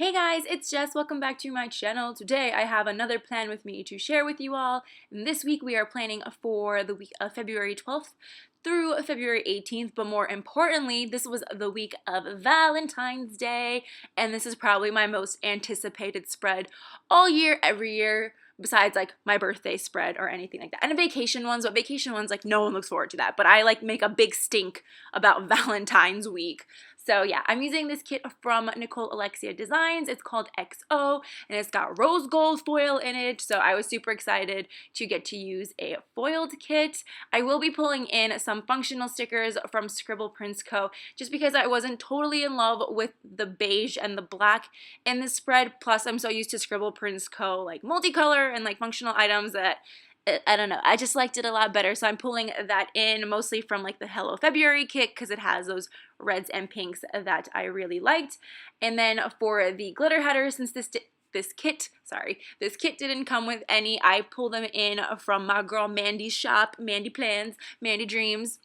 Hey guys, it's Jess. Welcome back to my channel. Today I have another plan with me to share with you all. And this week we are planning for the week of February 12th through February 18th, but more importantly, this was the week of Valentine's Day, and this is probably my most anticipated spread all year, every year, besides like my birthday spread or anything like that. And vacation ones, but vacation ones, like no one looks forward to that, but I like make a big stink about Valentine's week. So yeah, I'm using this kit from NicoleAlexiaDesigns. It's called XO, and it's got rose gold foil in it, so I was super excited to get to use a foiled kit. I will be pulling in some functional stickers from Scribble Prints Co. just because I wasn't totally in love with the beige and the black in this spread, plus I'm so used to Scribble Prints Co. like multicolor and like functional items that I don't know, I just liked it a lot better, so I'm pulling that in mostly from like the Hello February kit because it has those reds and pinks that I really liked. And then for the glitter headers, since this kit didn't come with any, I pulled them in from my girl Mandy's shop, Mandy Plans, Mandy Dreams.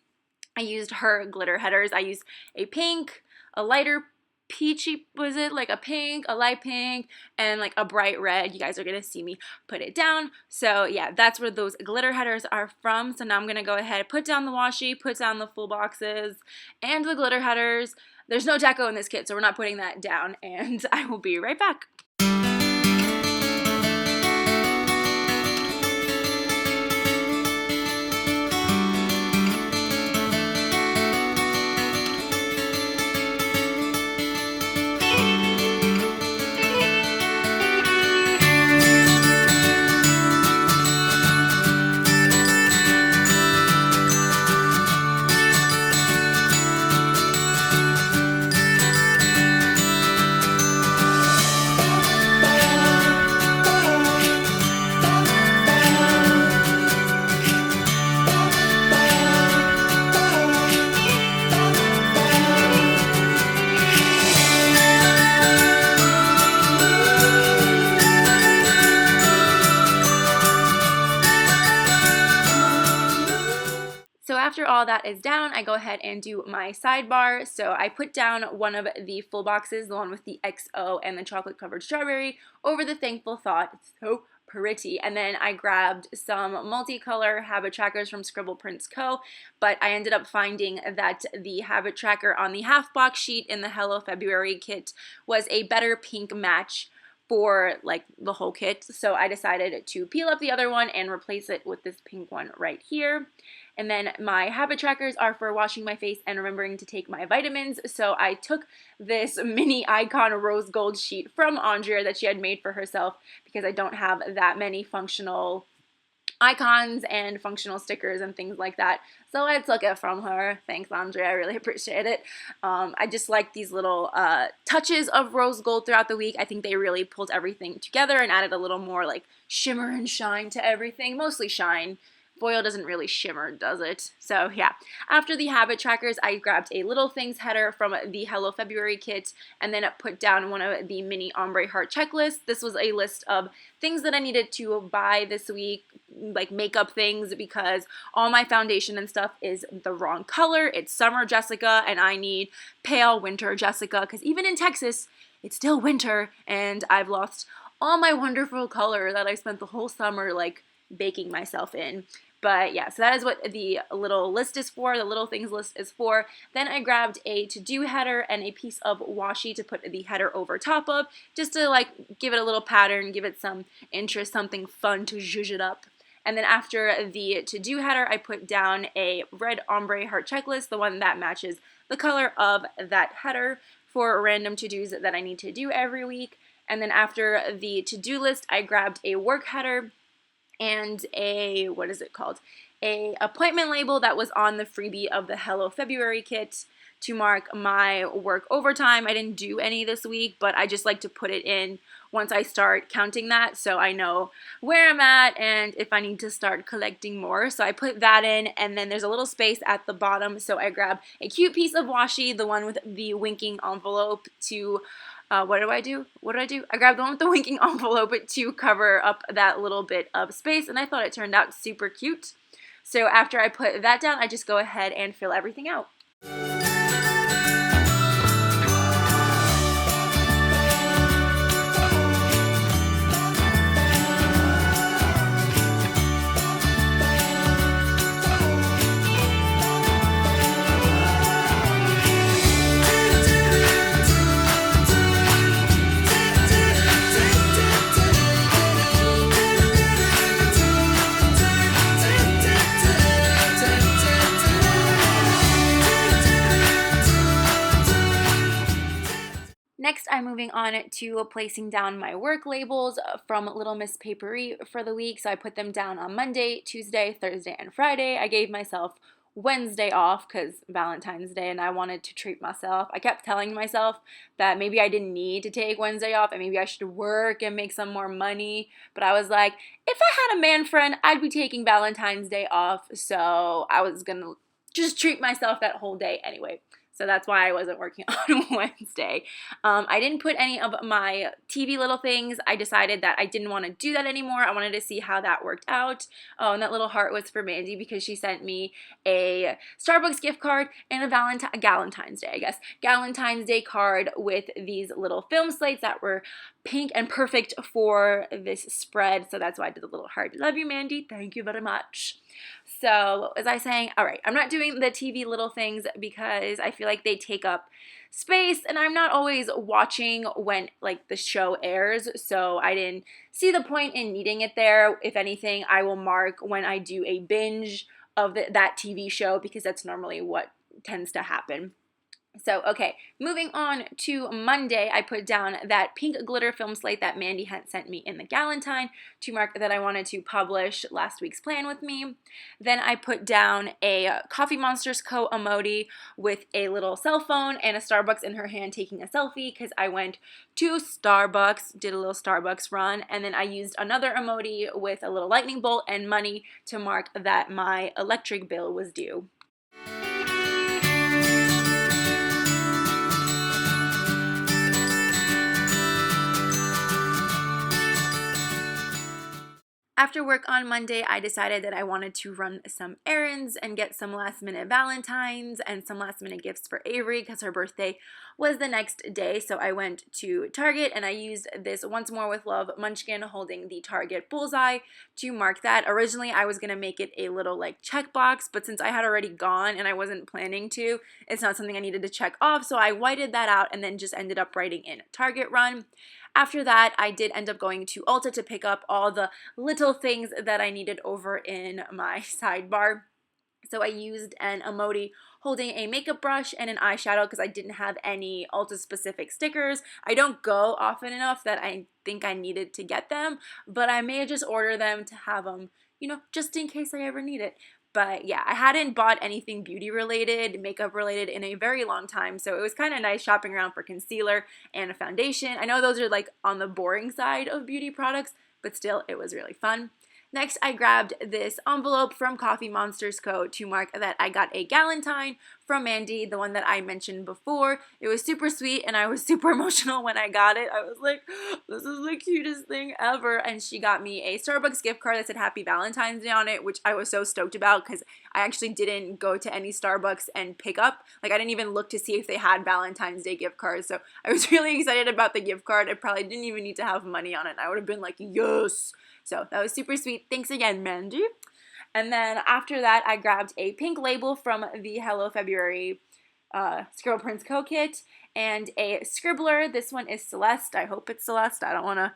I used her glitter headers. I used a pink, a lighter peachy, was it like a pink, a light pink, and like a bright red. You guys are gonna see me put it down. So yeah, that's where those glitter headers are from. So now I'm gonna go ahead, put down the washi, put down the full boxes and the glitter headers. There's no deco in this kit, so we're not putting that down, and I will be right back. So after all that is down, I go ahead and do my sidebar. So I put down one of the full boxes, the one with the XO and the chocolate covered strawberry, over the Thankful Thought. It's so pretty. And then I grabbed some multicolor habit trackers from Scribble Prints Co. But I ended up finding that the habit tracker on the half box sheet in the Hello February kit was a better pink match for like the whole kit. So I decided to peel up the other one and replace it with this pink one right here. And then my habit trackers are for washing my face and remembering to take my vitamins. So I took this mini icon rose gold sheet from Andrea that she had made for herself because I don't have that many functional icons and functional stickers and things like that. So I took it from her. Thanks, Andrea. I really appreciate it. I just like these little touches of rose gold throughout the week. I think they really pulled everything together and added a little more like shimmer and shine to everything. Mostly shine. Foil doesn't really shimmer, does it? So yeah, after the habit trackers, I grabbed a Little Things header from the Hello February kit and then put down one of the mini ombre heart checklists. This was a list of things that I needed to buy this week, like makeup things, because all my foundation and stuff is the wrong color. It's summer Jessica and I need pale winter Jessica because even in Texas, it's still winter and I've lost all my wonderful color that I spent the whole summer like baking myself in. But yeah, so that is what the little list is for, the Little Things list is for. Then I grabbed a to-do header and a piece of washi to put the header over top of, just to like give it a little pattern, give it some interest, something fun to zhuzh it up. And then after the to-do header, I put down a red ombre heart checklist, the one that matches the color of that header for random to-dos that I need to do every week. And then after the to-do list, I grabbed a work header and a, what is it called? A appointment label that was on the freebie of the Hello February kit to mark my work overtime. I didn't do any this week, but I just like to put it in once I start counting that so I know where I'm at and if I need to start collecting more. So I put that in, and then there's a little space at the bottom, so I grab a cute piece of washi, the one with the winking envelope to what do I do? I grabbed the one with the winking envelope to cover up that little bit of space, and I thought it turned out super cute. So after I put that down, I just go ahead and fill everything out. moving on to placing down my work labels from Little Miss Papery for the week. So I put them down on Monday, Tuesday, Thursday, and Friday. I gave myself Wednesday off because Valentine's Day and I wanted to treat myself. I kept telling myself that maybe I didn't need to take Wednesday off and maybe I should work and make some more money. But I was like, if I had a man friend, I'd be taking Valentine's Day off. So I was going to just treat myself that whole day anyway. So that's why I wasn't working on Wednesday. I didn't put any of my TV little things. I decided that I didn't want to do that anymore. I wanted to see how that worked out. Oh, and that little heart was for Mandy because she sent me a Starbucks gift card and a Galentine's Day, I guess. Galentine's Day card with these little film slates that were pink and perfect for this spread. So that's why I did the little heart. Love you, Mandy. Thank you very much. So what was I saying? All right, I'm not doing the TV little things because I feel like they take up space and I'm not always watching when like the show airs, so I didn't see the point in needing it there. If anything, I will mark when I do a binge of that TV show because that's normally what tends to happen. So, okay, moving on to Monday, I put down that pink glitter film slate that Mandy had sent me in the Galentine to mark that I wanted to publish last week's plan with me. Then I put down a Coffee Monsters Co. emoji with a little cell phone and a Starbucks in her hand taking a selfie because I went to Starbucks, did a little Starbucks run, and then I used another emoji with a little lightning bolt and money to mark that my electric bill was due. After work on Monday, I decided that I wanted to run some errands and get some last minute Valentines and some last minute gifts for Avery because her birthday was the next day. So I went to Target and I used this Once More with Love munchkin holding the Target bullseye to mark that. Originally, I was going to make it a little like checkbox, but since I had already gone and I wasn't planning to, it's not something I needed to check off. So I whited that out and then just ended up writing in Target Run. After that, I did end up going to Ulta to pick up all the little things that I needed over in my sidebar. So I used an emoji holding a makeup brush and an eyeshadow because I didn't have any Ulta specific stickers. I don't go often enough that I think I needed to get them, but I may just order them to have them, just in case I ever need it. But yeah, I hadn't bought anything beauty related, makeup related in a very long time, so it was kind of nice shopping around for concealer and a foundation. I know those are like on the boring side of beauty products, but still, it was really fun. Next, I grabbed this envelope from Coffee Monsters Co. to mark that I got a Galentine from Mandy, the one that I mentioned before. It was super sweet and I was super emotional when I got it. I was like, this is the cutest thing ever. And she got me a Starbucks gift card that said Happy Valentine's Day on it, which I was so stoked about because I actually didn't go to any Starbucks and pick up. Like, I didn't even look to see if they had Valentine's Day gift cards. So I was really excited about the gift card. I probably didn't even need to have money on it. I would have been like, yes. So that was super sweet. Thanks again, Mandy. And then after that, I grabbed a pink label from the Hello February Scribble Prints Co. kit and a scribbler. This one is Celeste. I hope it's Celeste. I don't want to...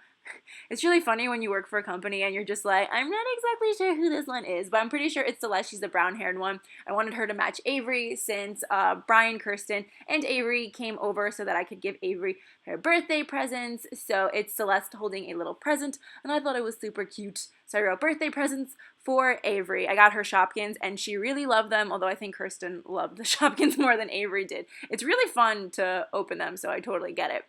It's really funny when you work for a company and you're just like, I'm not exactly sure who this one is, but I'm pretty sure it's Celeste. She's the brown-haired one. I wanted her to match Avery since Brian, Kirsten, and Avery came over so that I could give Avery her birthday presents. So it's Celeste holding a little present, and I thought it was super cute. So I wrote birthday presents for Avery. I got her Shopkins, and she really loved them, although I think Kirsten loved the Shopkins more than Avery did. It's really fun to open them, so I totally get it.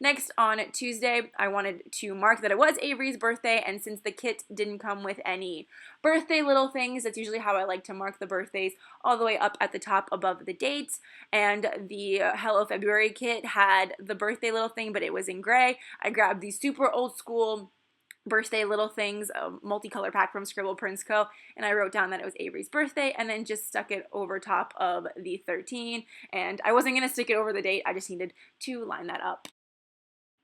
Next, on Tuesday, I wanted to mark that it was Avery's birthday, and since the kit didn't come with any birthday little things, that's usually how I like to mark the birthdays, all the way up at the top above the dates, and the Hello February kit had the birthday little thing, but it was in gray. I grabbed these super old school birthday little things, a multicolor pack from Scribble Prints Co. And I wrote down that it was Avery's birthday and then just stuck it over top of the 13. And I wasn't going to stick it over the date. I just needed to line that up.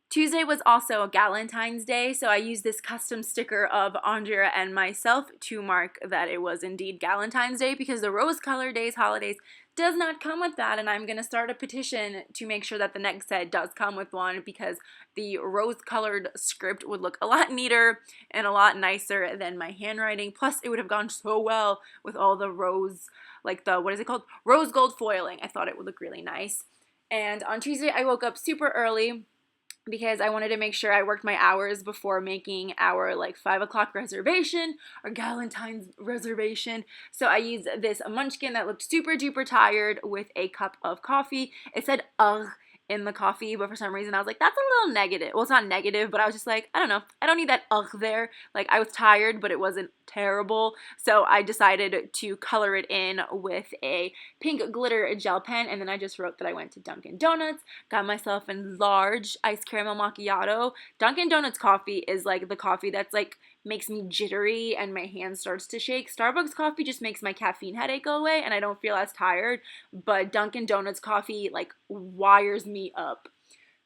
Tuesday was also Galentine's Day, so I used this custom sticker of Andrea and myself to mark that it was indeed Galentine's Day because the Rose Color Days holidays does not come with that, and I'm going to start a petition to make sure that the next set does come with one because the rose-colored script would look a lot neater and a lot nicer than my handwriting. Plus, it would have gone so well with all the rose, like the, what is it called? Rose gold foiling. I thought it would look really nice. And on Tuesday, I woke up super early. because I wanted to make sure I worked my hours before making our like 5 o'clock reservation, our Galentine's reservation. So I used this munchkin that looked super duper tired with a cup of coffee. It said ugh in the coffee, but for some reason I was like, that's a little negative. Well, it's not negative, but I was just like, I don't know. I don't need that ugh there. Like, I was tired, but it wasn't terrible. So I decided to color it in with a pink glitter gel pen, and then I just wrote that I went to Dunkin' Donuts, got myself a large iced caramel macchiato. Dunkin' Donuts coffee is like the coffee that's like makes me jittery and my hand starts to shake. Starbucks coffee just makes my caffeine headache go away and I don't feel as tired, but Dunkin' Donuts coffee like wires me up.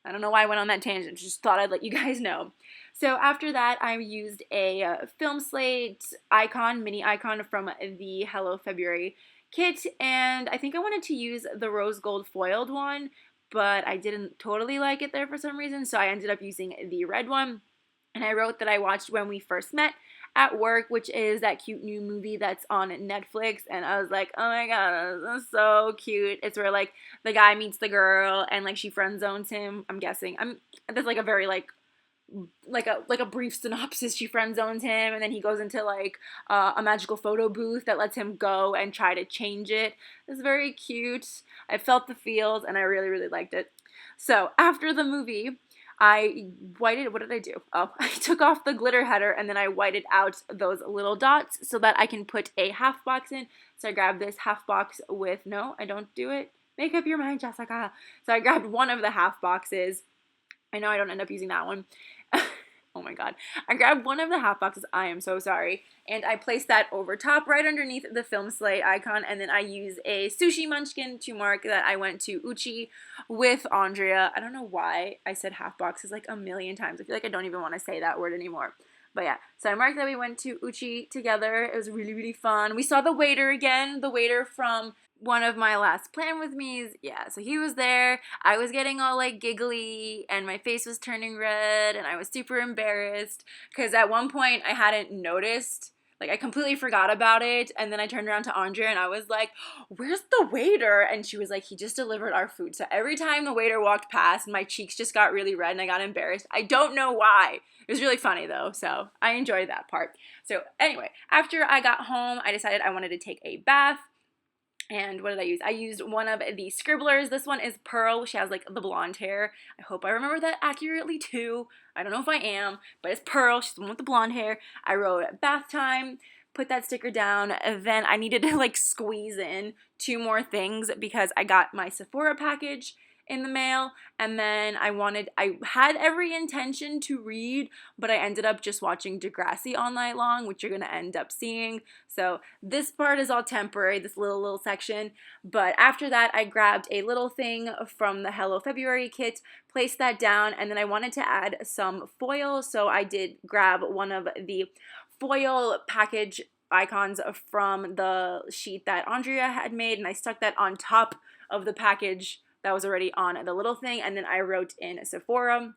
I don't know why I went on that tangent, just thought I'd let you guys know. So after that, I used a film slate icon, mini icon from the Hello February kit, and I think I wanted to use the rose gold foiled one, but I didn't totally like it there for some reason, so I ended up using the red one. And I wrote that I watched When We First Met at work, which is that cute new movie that's on Netflix. And I was like, oh my god, this is so cute. It's where like the guy meets the girl and like she friend zones him. I'm guessing. That's like a very like a brief synopsis. She friend zones him and then he goes into like a magical photo booth that lets him go and try to change it. It's very cute. I felt the feels and I really, really liked it. So after the movie, I whited, what did I do? Oh, I took off the glitter header and then I whited out those little dots so that I can put a half box in. So I grabbed this half box with, no, I don't do it. Make up your mind, Jessica. So I grabbed one of the half boxes. I know I don't end up using that one. Oh my god. I grabbed one of the half boxes, I am so sorry, and I placed that over top right underneath the film slate icon, and then I use a sushi munchkin to mark that I went to Uchi with Andrea. I don't know why I said half boxes like a million times. I feel like I don't even want to say that word anymore. But yeah, so I marked that we went to Uchi together. It was really, really fun. We saw the waiter again, the waiter from one of my last Plan With Me's. Yeah, so he was there. I was getting all like giggly and my face was turning red and I was super embarrassed because at one point I hadn't noticed. Like, I completely forgot about it, and then I turned around to Andrea, and I was like, where's the waiter? And she was like, he just delivered our food. So every time the waiter walked past, my cheeks just got really red, and I got embarrassed. I don't know why. It was really funny, though, so I enjoyed that part. So anyway, after I got home, I decided I wanted to take a bath. And what did I use? I used one of the scribblers. This one is Pearl. She has like the blonde hair. I hope I remember that accurately too. I don't know if I am, but it's Pearl. She's the one with the blonde hair. I wrote bath time, put that sticker down. Then I needed to like squeeze in 2 more things because I got my Sephora package in the mail, and then I had every intention to read, but I ended up just watching Degrassi all night long, which you're gonna end up seeing. So this part is all temporary, this little section, but after that I grabbed a little thing from the Hello February kit, placed that down, and then I wanted to add some foil, so I did grab one of the foil package icons from the sheet that Andrea had made, and I stuck that on top of the package that was already on the little thing, and then I wrote in Sephora.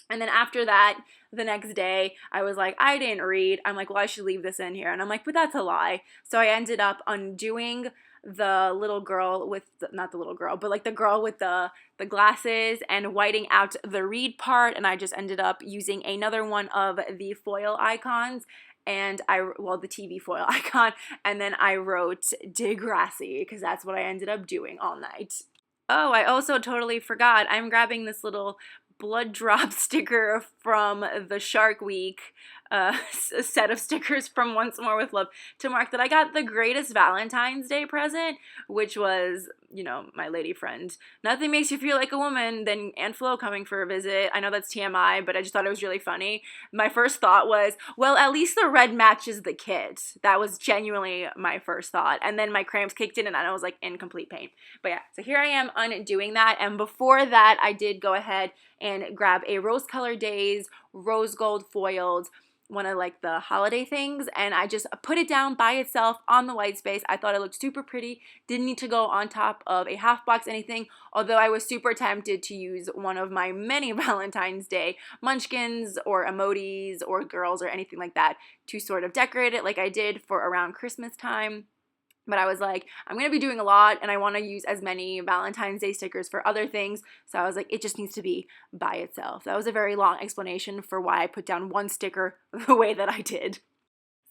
And then after that, the next day, I was like, I didn't read. I'm like, well, I should leave this in here. And I'm like, but that's a lie. So I ended up undoing the little girl with, not the little girl, but like the girl with the glasses and whiting out the read part. And I just ended up using another one of the foil icons. And the TV foil icon. And then I wrote Degrassi because that's what I ended up doing all night. Oh, I also totally forgot. I'm grabbing this little blood drop sticker from the Shark Week set of stickers from Once More with Love to mark that I got the greatest Valentine's Day present, which was, you know, my lady friend. Nothing makes you feel like a woman than Aunt Flo coming for a visit. I know that's TMI, but I just thought it was really funny. My first thought was, well, at least the red matches the kid. That was genuinely my first thought. And then my cramps kicked in and I was like in complete pain. But yeah, so here I am undoing that. And before that, I did go ahead and grab a Rose Color Days rose gold foiled one of like the holiday things, and I just put it down by itself on the white space. I thought it looked super pretty. Didn't need to go on top of a half box anything, although I was super tempted to use one of my many Valentine's Day munchkins or emojis or girls or anything like that to sort of decorate it like I did for around Christmas time. But I was like, I'm going to be doing a lot and I want to use as many Valentine's Day stickers for other things. So I was like, it just needs to be by itself. That was a very long explanation for why I put down one sticker the way that I did.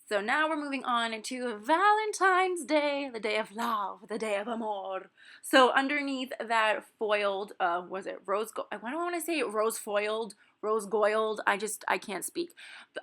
So now we're moving on to Valentine's Day, the day of love, the day of amor. So underneath that foiled, was it rose gold? I don't want to say rose foiled, rose goiled. I can't speak.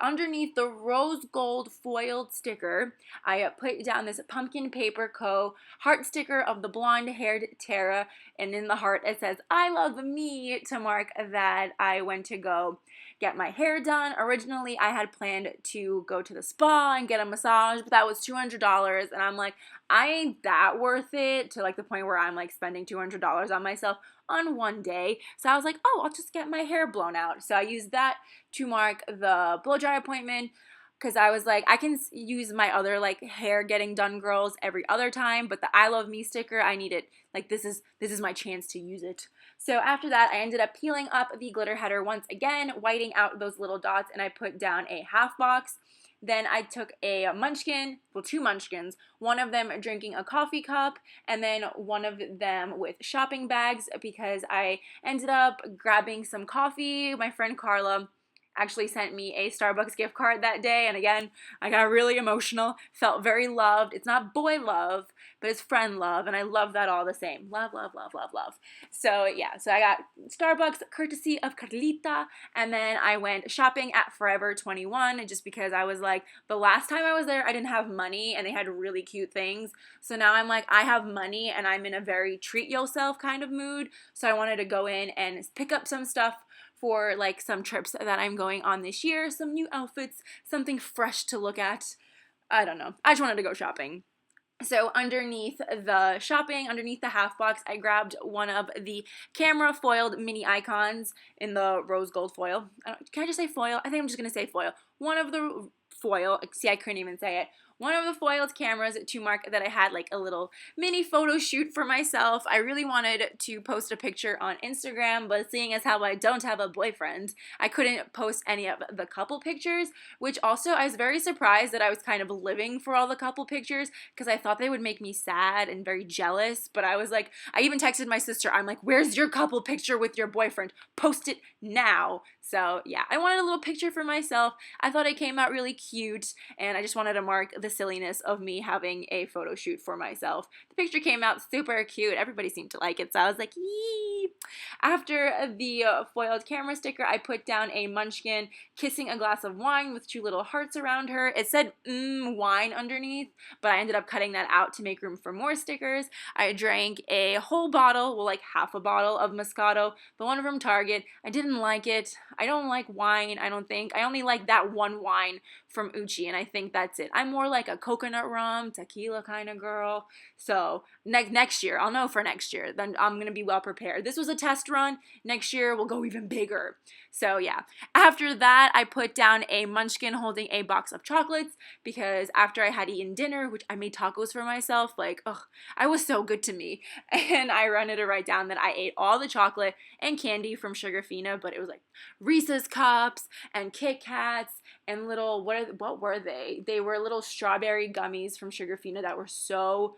Underneath the rose gold foiled sticker, I put down this Pumpkin Paper Co. heart sticker of the blonde-haired Tara, and in the heart it says, I love me, to mark that I went to go get my hair done. Originally, I had planned to go to the spa and get a massage, but that was $200, and I'm like, I ain't that worth it, to like the point where I'm like spending $200 on myself on one day. So I was like, oh, I'll just get my hair blown out. So I used that to mark the blow dry appointment, because I was like, I can use my other like hair getting done girls every other time, but the I love me sticker, I need it. Like this is my chance to use it. So after that, I ended up peeling up the glitter header once again, whiting out those little dots, and I put down a half box. Then I took a munchkin, well, two munchkins, one of them drinking a coffee cup, and then one of them with shopping bags, because I ended up grabbing some coffee. My friend Carla actually sent me a Starbucks gift card that day, and again, I got really emotional, felt very loved. It's not boy love, but it's friend love, and I love that all the same. Love, love, love, love, love. So yeah, so I got Starbucks courtesy of Carlita, and then I went shopping at Forever 21, just because I was like, the last time I was there, I didn't have money, and they had really cute things. So now I'm like, I have money, and I'm in a very treat yourself kind of mood, so I wanted to go in and pick up some stuff for like some trips that I'm going on this year, some new outfits, something fresh to look at. I don't know. I just wanted to go shopping. So underneath the shopping, underneath the half box, I grabbed one of the camera foiled mini icons in the rose gold foil. Can I just say foil? I think I'm just going to say foil. One of the foil, see, I couldn't even say it. One of the foiled cameras to mark that I had like a little mini photo shoot for myself. I really wanted to post a picture on Instagram, but seeing as how I don't have a boyfriend, I couldn't post any of the couple pictures, which also I was very surprised that I was kind of living for all the couple pictures, because I thought they would make me sad and very jealous, but I was like, I even texted my sister, I'm like, where's your couple picture with your boyfriend? Post it now. So yeah, I wanted a little picture for myself. I thought it came out really cute, and I just wanted to mark the silliness of me having a photo shoot for myself. The picture came out super cute. Everybody seemed to like it, so I was like, yee! After the foiled camera sticker, I put down a munchkin kissing a glass of wine with two little hearts around her. It said wine underneath, but I ended up cutting that out to make room for more stickers. I drank a whole bottle, well, like half a bottle of Moscato, the one from Target. I didn't like it. I don't like wine, I don't think. I only like that one wine from Uchi, and I think that's it. I'm more like a coconut rum, tequila kind of girl. So next year, I'll know for next year. Then I'm going to be well prepared. This was a test run. Next year, we'll go even bigger. So yeah. After that, I put down a munchkin holding a box of chocolates, because after I had eaten dinner, which I made tacos for myself, like, ugh, I was so good to me. And I wanted to write down that I ate all the chocolate and candy from Sugarfina, but it was like Reese's Cups and Kit Kats and little, what were they? They were little strawberry gummies from Sugarfina that were so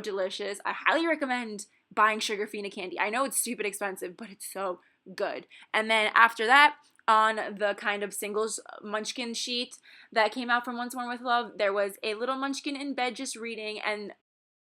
delicious. I highly recommend buying Sugarfina candy. I know it's stupid expensive, but it's so good. And then after that, on the kind of singles munchkin sheet that came out from Once More With Love, there was a little munchkin in bed just reading, and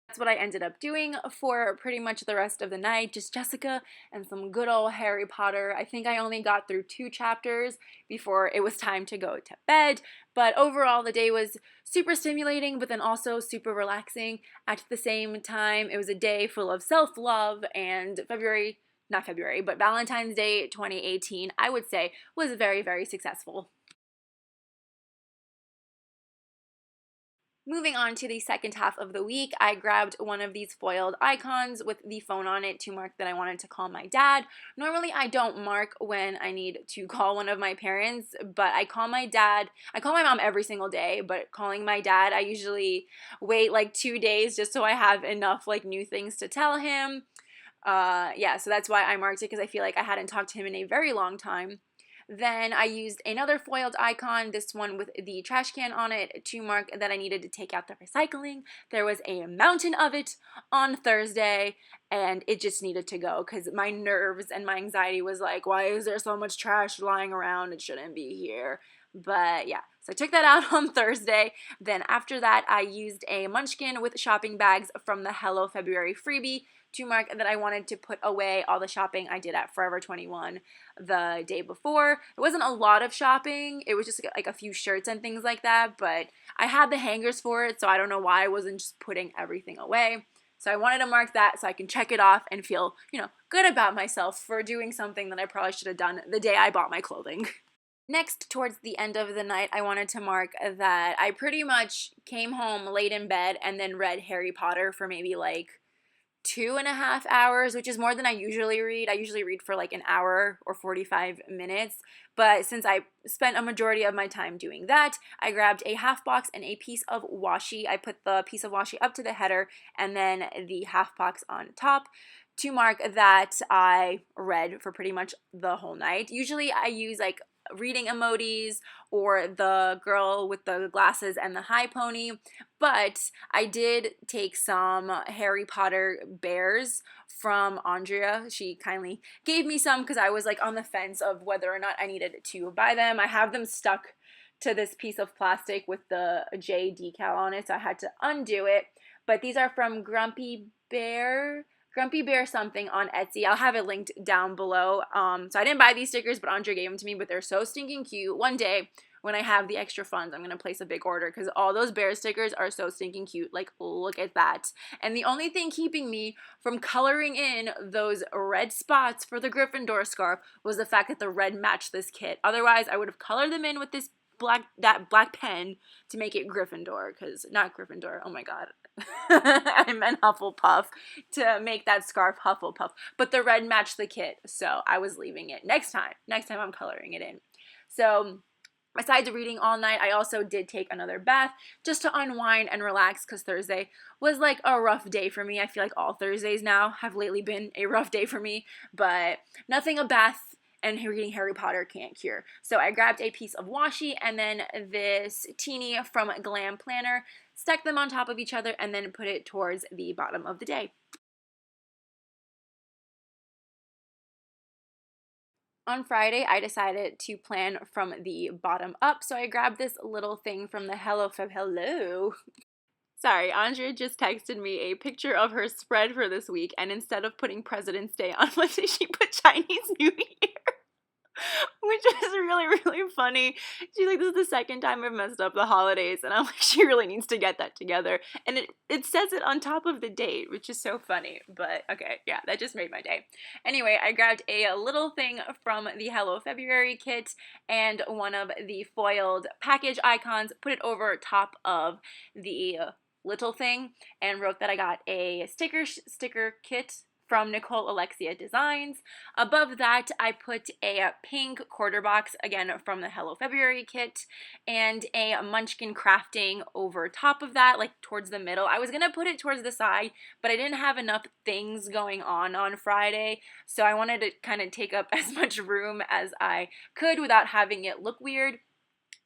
that's what I ended up doing for pretty much the rest of the night, just Jessica and some good old Harry Potter. I think I only got through 2 chapters before it was time to go to bed, but overall the day was super stimulating, but then also super relaxing at the same time. It was a day full of self-love, and Valentine's Day 2018, I would say, was very, very successful. Moving on to the second half of the week, I grabbed one of these foiled icons with the phone on it to mark that I wanted to call my dad. Normally, I don't mark when I need to call one of my parents, but I call my dad. I call my mom every single day, but calling my dad, I usually wait like 2 days just so I have enough like new things to tell him. Yeah, so that's why I marked it, because I feel like I hadn't talked to him in a very long time. Then I used another foiled icon, this one with the trash can on it, to mark that I needed to take out the recycling. There was a mountain of it on Thursday, and it just needed to go because my nerves and my anxiety was like, why is there so much trash lying around? It shouldn't be here. But yeah, so I took that out on Thursday. Then after that, I used a munchkin with shopping bags from the Hello February freebie to mark that I wanted to put away all the shopping I did at Forever 21 the day before. It wasn't a lot of shopping. It was just like a few shirts and things like that, but I had the hangers for it, so I don't know why I wasn't just putting everything away. So I wanted to mark that so I can check it off and feel, good about myself for doing something that I probably should have done the day I bought my clothing. Next, towards the end of the night, I wanted to mark that I pretty much came home, laid in bed, and then read Harry Potter for maybe like 2.5 hours, which is more than I usually read. I usually read for like an hour or 45 minutes. But since I spent a majority of my time doing that, I grabbed a half box and a piece of washi. I put the piece of washi up to the header and then the half box on top to mark that I read for pretty much the whole night. Usually I use like reading emojis or the girl with the glasses and the high pony, but I did take some Harry Potter bears from Andrea. She kindly gave me some because I was like on the fence of whether or not I needed to buy them. I have them stuck to this piece of plastic with the J decal on it, so I had to undo it. But these are from Grumpy Bear something on Etsy. I'll have it linked down below. So I didn't buy these stickers, but Andre gave them to me, but they're so stinking cute. One day, when I have the extra funds, I'm going to place a big order because all those bear stickers are so stinking cute. Like, look at that. And the only thing keeping me from coloring in those red spots for the Gryffindor scarf was the fact that the red matched this kit. Otherwise, I would have colored them in with this black pen to make it Gryffindor, because not Gryffindor, oh my god. I meant Hufflepuff, to make that scarf Hufflepuff, but the red matched the kit, so I was leaving it. Next time I'm coloring it in. So besides reading all night, I also did take another bath just to unwind and relax because Thursday was like a rough day for me. I feel like all Thursdays now have lately been a rough day for me, but nothing a bath and reading Harry Potter can't cure. So I grabbed a piece of washi and then this teeny from Glam Planner, stuck them on top of each other, and then put it towards the bottom of the day. On Friday, I decided to plan from the bottom up, so I grabbed this little thing from the Hello. Sorry, Andrea just texted me a picture of her spread for this week, and instead of putting President's Day on Monday, she put Chinese New Year. Which is really, really funny. She's like, this is the second time I've messed up the holidays. And I'm like, she really needs to get that together. And it says it on top of the date, which is so funny. But okay, yeah, that just made my day. Anyway, I grabbed a little thing from the Hello February kit and one of the foiled package icons, put it over top of the little thing, and wrote that I got a sticker kit from NicoleAlexiaDesigns. Above that, I put a pink quarter box, again from the Hello February kit, and a Munchkin crafting over top of that, like towards the middle. I was gonna put it towards the side, but I didn't have enough things going on Friday, so I wanted to kind of take up as much room as I could without having it look weird.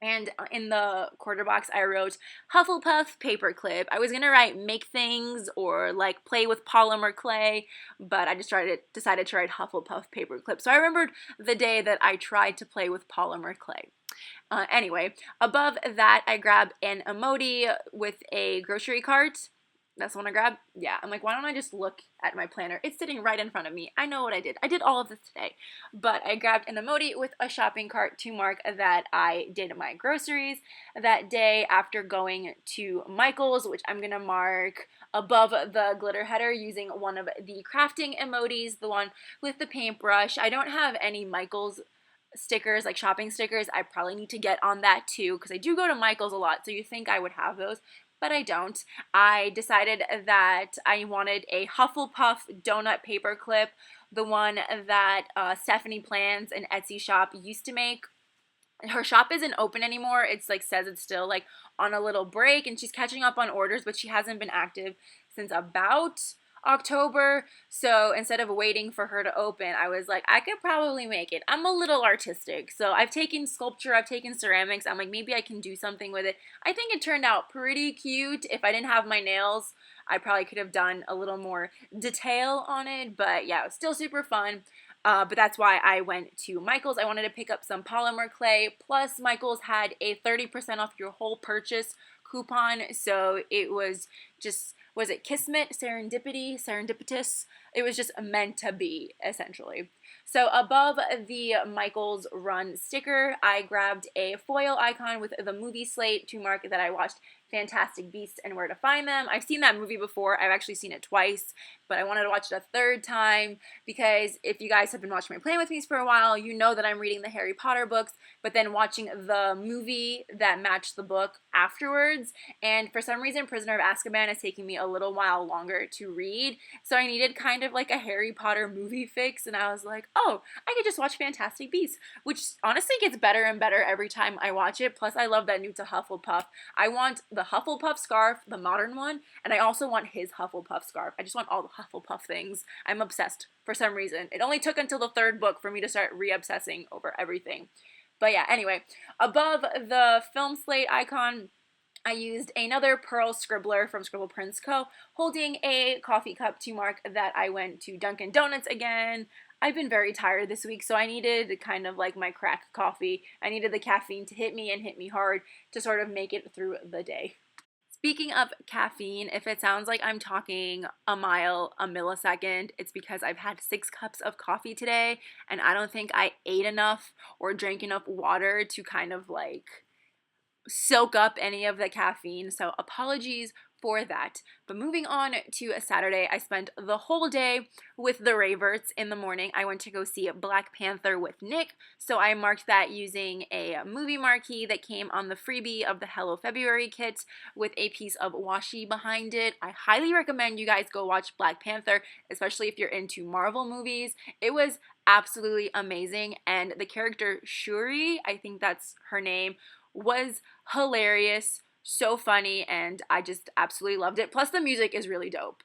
And in the quarter box, I wrote Hufflepuff paperclip. I was gonna write make things or like play with polymer clay, but I just decided to write Hufflepuff paperclip. So I remembered the day that I tried to play with polymer clay. Anyway, above that, I grabbed an emoji with a grocery cart. That's the one I grabbed? Yeah, I'm like, why don't I just look at my planner? It's sitting right in front of me. I know what I did. I did all of this today. But I grabbed an emoji with a shopping cart to mark that I did my groceries that day after going to Michael's, which I'm going to mark above the glitter header using one of the crafting emojis, the one with the paintbrush. I don't have any Michael's stickers, like shopping stickers. I probably need to get on that too because I do go to Michael's a lot, so you think I would have those, but I don't. I decided that I wanted a Hufflepuff donut paperclip, the one that Stephanie Plans, an Etsy shop, used to make. Her shop isn't open anymore. It's like says it's still like on a little break and she's catching up on orders, but she hasn't been active since about October, so instead of waiting for her to open, I was like, I could probably make it. I'm a little artistic, so I've taken sculpture, I've taken ceramics. I'm like, maybe I can do something with it. I think it turned out pretty cute. If I didn't have my nails, I probably could have done a little more detail on it, but yeah, it was still super fun. But that's why I went to Michael's. I wanted to pick up some polymer clay. Plus, Michael's had a 30% off your whole purchase coupon. So it was just, was it Kismet, Serendipity, Serendipitous? It was just meant to be, essentially. So above the Michael's Run sticker, I grabbed a foil icon with the movie slate to mark that I watched Fantastic Beasts and Where to Find Them. I've seen that movie before. I've actually seen it twice, but I wanted to watch it a third time because if you guys have been watching my Plan With Me's for a while, you know that I'm reading the Harry Potter books, but then watching the movie that matched the book afterwards. And for some reason, Prisoner of Azkaban is taking me a little while longer to read, so I needed kind of like a Harry Potter movie fix, and I was like, oh, I could just watch Fantastic Beasts, which honestly gets better and better every time I watch it. Plus, I love that new to Hufflepuff. I want the Hufflepuff scarf, the modern one, and I also want his Hufflepuff scarf. I just want all the Hufflepuff things. I'm obsessed for some reason. It only took until the third book for me to start re-obsessing over everything. But yeah, anyway, above the film slate icon, I used another Pearl Scribbler from Scribble Prince Co. holding a coffee cup to mark that I went to Dunkin' Donuts again. I've been very tired this week, so I needed kind of like my crack coffee. I needed the caffeine to hit me and hit me hard to sort of make it through the day. Speaking of caffeine, if it sounds like I'm talking a mile a millisecond, it's because I've had 6 cups of coffee today, and I don't think I ate enough or drank enough water to kind of like soak up any of the caffeine, so apologies for that. But moving on to a Saturday, I spent the whole day with the Raverts. In the morning, I went to go see Black Panther with Nick, so I marked that using a movie marquee that came on the freebie of the Hello February kit with a piece of washi behind it. I highly recommend you guys go watch Black Panther, especially if you're into Marvel movies. It was absolutely amazing, and the character Shuri, I think that's her name, was hilarious, so funny, and I just absolutely loved it. Plus, the music is really dope.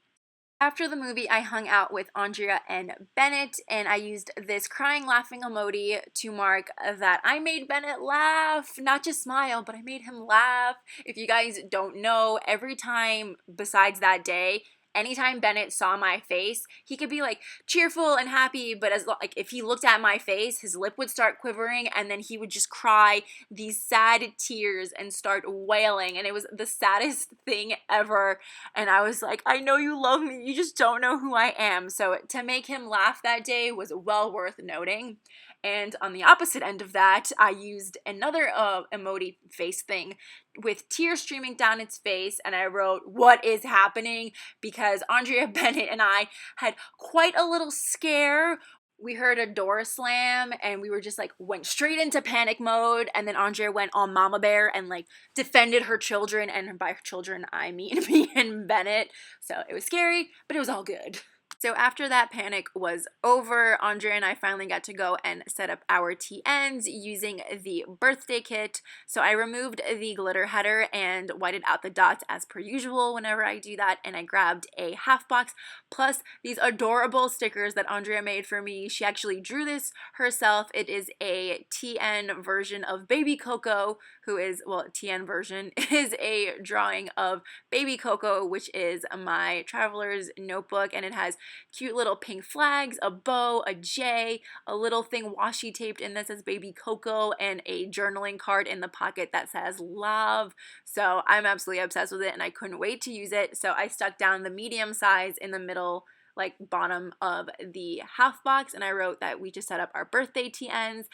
After the movie, I hung out with Andrea and Bennett, and I used this crying, laughing emoji to mark that I made Bennett laugh. Not just smile, but I made him laugh. If you guys don't know, every time besides that day, anytime Bennett saw my face, he could be like cheerful and happy, but as like if he looked at my face, his lip would start quivering and then he would just cry these sad tears and start wailing, and it was the saddest thing ever. And I was like, I know you love me, you just don't know who I am. So to make him laugh that day was well worth noting. And on the opposite end of that, I used another emoji face thing with tears streaming down its face, and I wrote, "What is happening?" because Andrea Bennett and I had quite a little scare. We heard a door slam and we were just like went straight into panic mode, and then Andrea went on mama bear and like defended her children, and by children I mean me and Bennett. So it was scary, but it was all good. So after that panic was over, Andrea and I finally got to go and set up our TNs using the birthday kit. So I removed the glitter header and whited out the dots as per usual whenever I do that, and I grabbed a half box plus these adorable stickers that Andrea made for me. She actually drew this herself. It is a TN version of Baby Coco, who is, well, TN version is a drawing of Baby Coco, which is my traveler's notebook, and it has cute little pink flags, a bow, a J, a little thing washi taped in that says Baby Coco, and a journaling card in the pocket that says love. So I'm absolutely obsessed with it and I couldn't wait to use it. So I stuck down the medium size in the middle, like bottom of the half box, and I wrote that we just set up our birthday TNs.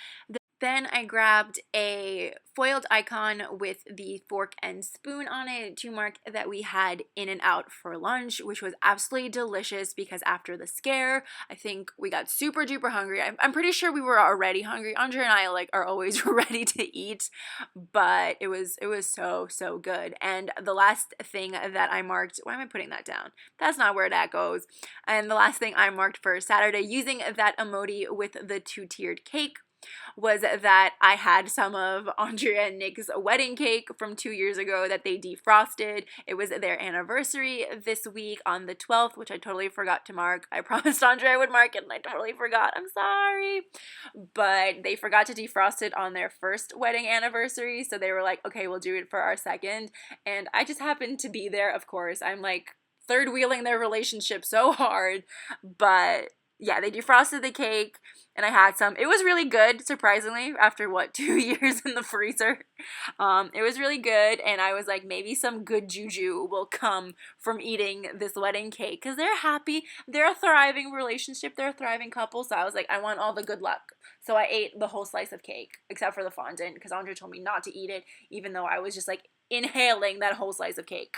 Then I grabbed a foiled icon with the fork and spoon on it to mark that we had In-N-Out for lunch, which was absolutely delicious because after the scare, I think we got super duper hungry. I'm pretty sure we were already hungry. Andrea and I like are always ready to eat, but it was so good. And the last thing that I marked, why am I putting that down? That's not where that goes. And the last thing I marked for Saturday using that emoji with the 2-tiered cake was that I had some of Andrea and Nick's wedding cake from 2 years ago that they defrosted. It was their anniversary this week on the 12th, which I totally forgot to mark. I promised Andrea I would mark it and I totally forgot. I'm sorry. But they forgot to defrost it on their first wedding anniversary, so they were like, okay, we'll do it for our second. And I just happened to be there, of course. I'm like third wheeling their relationship so hard, but yeah, they defrosted the cake and I had some. It was really good, surprisingly, after what, 2 years in the freezer. It was really good, and I was like, maybe some good juju will come from eating this wedding cake because they're happy. They're a thriving relationship. They're a thriving couple. So I was like, I want all the good luck. So I ate the whole slice of cake except for the fondant because Andre told me not to eat it, even though I was just like inhaling that whole slice of cake.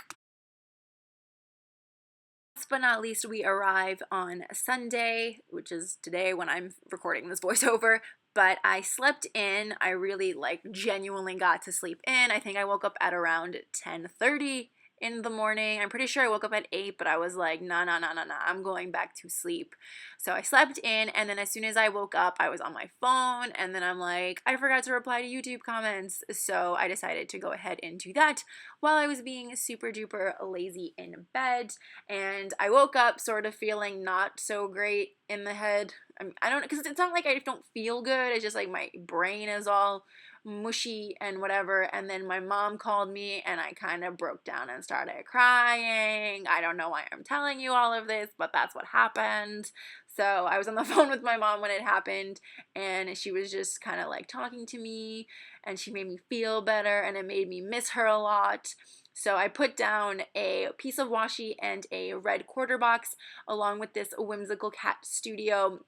Last but not least, we arrive on Sunday, which is today when I'm recording this voiceover, but I slept in. I really genuinely got to sleep in. I think I woke up at around 10:30 in the morning. I'm pretty sure I woke up at 8, but I was like, nah, I'm going back to sleep. So I slept in, and then as soon as I woke up, I was on my phone, and then I'm like, I forgot to reply to YouTube comments, so I decided to go ahead and do that while I was being super duper lazy in bed, and I woke up sort of feeling not so great in the head. I don't, because it's not like I don't feel good, it's just like my brain is all mushy and whatever. And then my mom called me and I kind of broke down and started crying. I don't know why I'm telling you all of this, but that's what happened. So I was on the phone with my mom when it happened, and she was just kind of like talking to me, and she made me feel better, and it made me miss her a lot. So I put down a piece of washi and a red quarter box along with this whimsical cat studio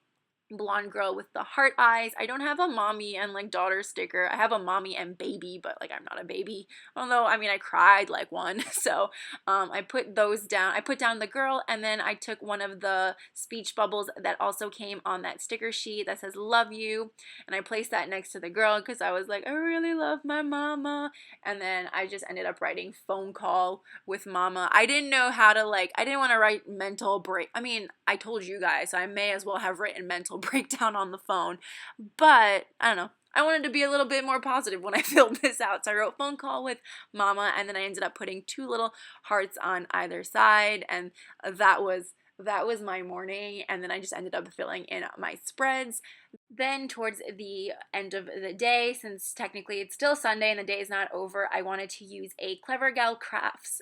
blonde girl with the heart eyes. I don't have a mommy and daughter sticker. I have a mommy and baby, but I'm not a baby. Although, I mean, I cried like one. So I put those down. I put down the girl, and then I took one of the speech bubbles that also came on that sticker sheet that says love you, and I placed that next to the girl because I was like, I really love my mama. And then I just ended up writing phone call with mama. I didn't know how to I didn't want to write mental break. I mean, I told you guys, so I may as well have written mental breakdown on the phone, but I don't know. I wanted to be a little bit more positive when I filled this out, so I wrote phone call with mama, and then I ended up putting 2 little hearts on either side, and that was my morning. And then I just ended up filling in my spreads. Then towards the end of the day, since technically it's still Sunday and the day is not over, I wanted to use a Clever Gal Crafts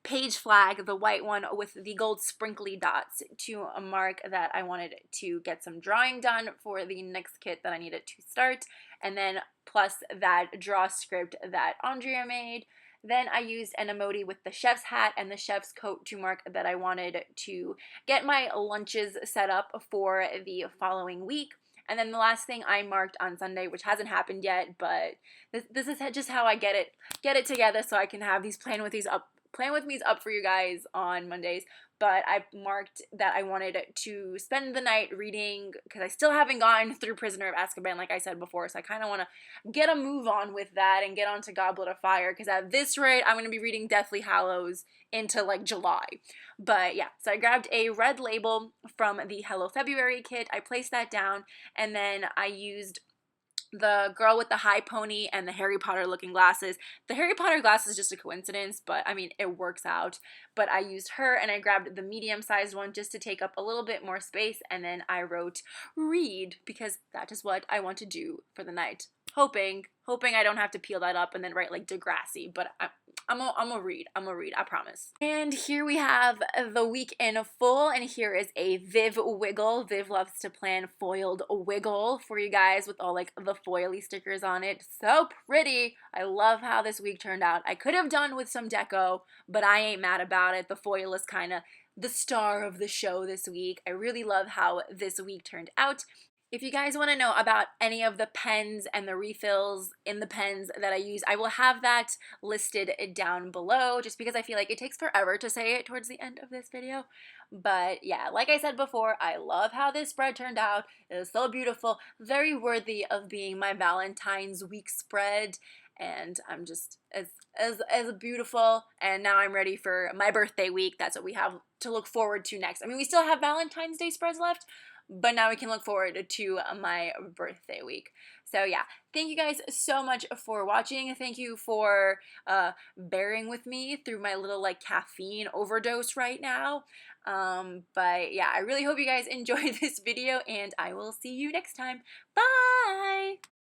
page flag, the white one with the gold sprinkly dots, to mark that I wanted to get some drawing done for the next kit that I needed to start, and then plus that draw script that Andrea made. Then I used an emoji with the chef's hat and the chef's coat to mark that I wanted to get my lunches set up for the following week. And then the last thing I marked on Sunday, which hasn't happened yet, but this is just how I get it together so I can have these plan with me's up for you guys on Mondays. But I marked that I wanted to spend the night reading, because I still haven't gotten through Prisoner of Azkaban, like I said before, so I kind of want to get a move on with that and get on to Goblet of Fire, because at this rate, I'm going to be reading Deathly Hallows into July. But yeah, so I grabbed a red label from the Hello February kit, I placed that down, and then I used the girl with the high pony and the Harry Potter looking glasses. The Harry Potter glasses is just a coincidence, but I mean, it works out. But I used her, and I grabbed the medium-sized one just to take up a little bit more space, and then I wrote read, because that is what I want to do for the night. Hoping I don't have to peel that up and then write Degrassi, but I'm gonna read, I promise. And here we have the week in full, and here is a Viv wiggle. Viv loves to plan foiled wiggle for you guys with all the foily stickers on it. So pretty. I love how this week turned out. I could have done with some deco, but I ain't mad about it. The foil is kind of the star of the show this week. I really love how this week turned out. If you guys want to know about any of the pens and the refills in the pens that I use, I will have that listed down below, just because I feel like it takes forever to say it towards the end of this video. But yeah, like I said before, I love how this spread turned out. It is so beautiful, very worthy of being my Valentine's week spread. And I'm just as beautiful, and now I'm ready for my birthday week. That's what we have to look forward to next. I mean, we still have Valentine's Day spreads left, but now we can look forward to my birthday week. So yeah, thank you guys so much for watching. Thank you for bearing with me through my little like caffeine overdose right now. But yeah, I really hope you guys enjoyed this video, and I will see you next time. Bye!